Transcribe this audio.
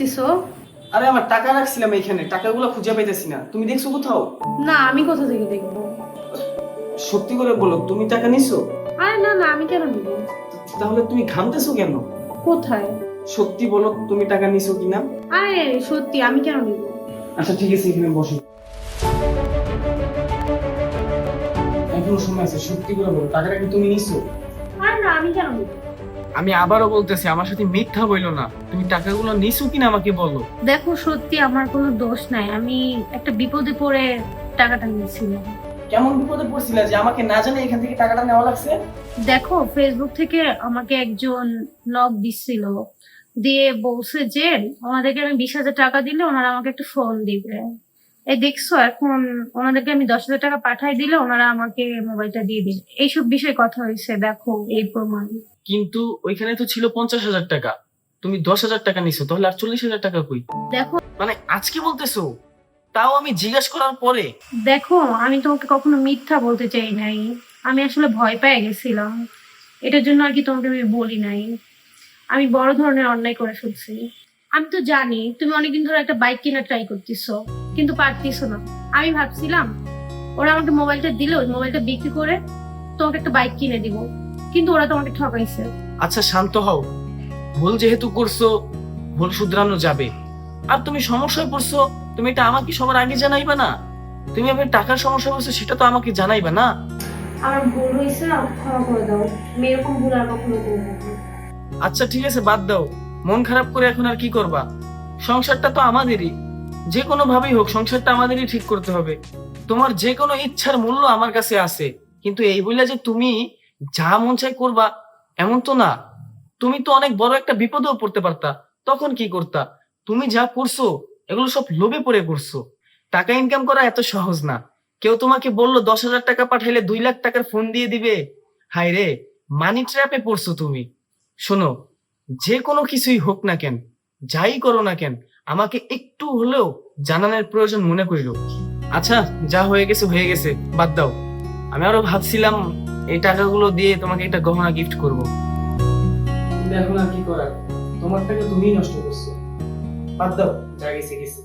দিছো? আরে আমার টাকা রাখছিলাম এইখানে, টাকাগুলো খুঁজে পাইতেছি না। তুমি দেখছো কোথাও? না, আমি কোথা থেকে দেখবো? সত্যি করে বলো, তুমি টাকা নিছো? আরে না না, আমি কেন নিব? তাহলে তুমি ঘামতেছো কেন? কোথায়? সত্যি বলো, তুমি টাকা নিছো কিনা? আরে সত্যি, আমি কেন নিব? আচ্ছা ঠিক আছে, এখানে বসো। এখনো সময় আছে, সত্যি করে বলো, টাকাটা কি তুমি নিছো? আরে না, আমি কেন নিব? আমি আবারও বলতেছি, আমার সাথে মিথ্যা বইলো না। তুমি টাকাগুলো নিছো কিনা আমাকে বলো। দেখো, সত্যি আমার কোনো দোষ নাই। আমি একটা বিপদে পড়ে টাকাটা নিয়েছিলাম। কেমন বিপদে পড়ছিলা যে আমাকে না জানে এখান থেকে টাকাটা নেওয়া লাগছে? দেখো, ফেসবুক থেকে আমাকে একজন নক দিছিল, দিয়ে বলছে যে ওনাদেরকে আমি 20,000 টাকা দিলে ওনারা আমাকে একটা ফোন দিবে। এই দেখছো, এখন ওনাদেরকে আমি 10,000 টাকা পাঠাই দিলে ওনারা আমাকে মোবাইলটা দিয়ে দিবে। এইসব বিষয়ে কথা হয়েছে, দেখো এই প্রমাণ। কিন্তু ওইখানে তো ছিল 50,000 টাকা, তুমি 10,000 টাকা নিছো, তাহলে আর 40,000 টাকা কই? দেখো মানে আজকে বলতেছো, তাও আমি জিজ্ঞাসা করার পরে? দেখো আমি তোমাকে কখনো মিথ্যা বলতে চাই নাই। আমি আসলে ভয় পেয়ে গেছিলাম, এটার জন্য আর কি তোমাকে আমি বলি নাই। আমি বড় ধরনের অন্যায় করে ফেলছি। আমি তো জানি তুমি অনেকদিন ধরে একটা বাইক কেনার ট্রাই করতেছো, কিন্তু পারতেছো না। আমি ভাবছিলাম ওরা আমাকে মোবাইলটা দিলে ওই মোবাইলটা বিক্রি করে তোমাকে একটা বাইক কিনে দিব, কিন্তু ওরা তোমাকে ঠকাইছে। আচ্ছা শান্ত হও, ভুল যেহেতু করছো, ভুল শুধরানো যাবে। আর তুমি সমস্যায় পড়ছো, তুমি এটা আমাকে সবার আগে জানাইবা না? তুমি আবার টাকার সমস্যা পড়ছো, সেটা তো আমাকে জানাইবা না? আমার ভুল হয়েছে, আমাকে ক্ষমা করে দাও। আমি এরকম ভুল আর কখনো করবো না। আচ্ছা ঠিক আছে, বাদ দাও। মন খারাপ করে এখন আর কি করবা? সংসারটা তো আমাদেরই, যে কোনো ভাবেই হোক সংসারটা আমাদেরই ঠিক করতে হবে। তোমার যে কোনো ইচ্ছার মূল্য আমার কাছে আছে, কিন্তু এই বলে যে তুমি যা মন চাই করবা এমন তো না। তুমি তো অনেক বড় একটা বিপদেও পড়তে পারতা, তখন কি করতা? তুমি যা করছো এগুলো সব লোভে পড়ে করছো। টাকা ইনকাম করা এত সহজ না। কেউ তোমাকে বললো 10,000 টাকা পাঠাইলে 2 লাখ টাকার ফোন দিয়ে দিবে। হায় রে, মানি ট্র্যাপে পড়ছো তুমি। শোনো, যে কোনো কিছুই হোক না কেন, যাই করো না কেন, আমাকে একটু হলেও জানানোর প্রয়োজন মনে করিল। আচ্ছা, যা হয়ে গেছে হয়ে গেছে, বাদ দাও। আমি আরো ভাবছিলাম এই টাকাগুলো দিয়ে তোমাকে একটা গহনা গিফট করব। এখন আর কি করার, তোমার টাকা তুমিই নষ্ট করছো। বাদ দাও, যা গেছে গেছে।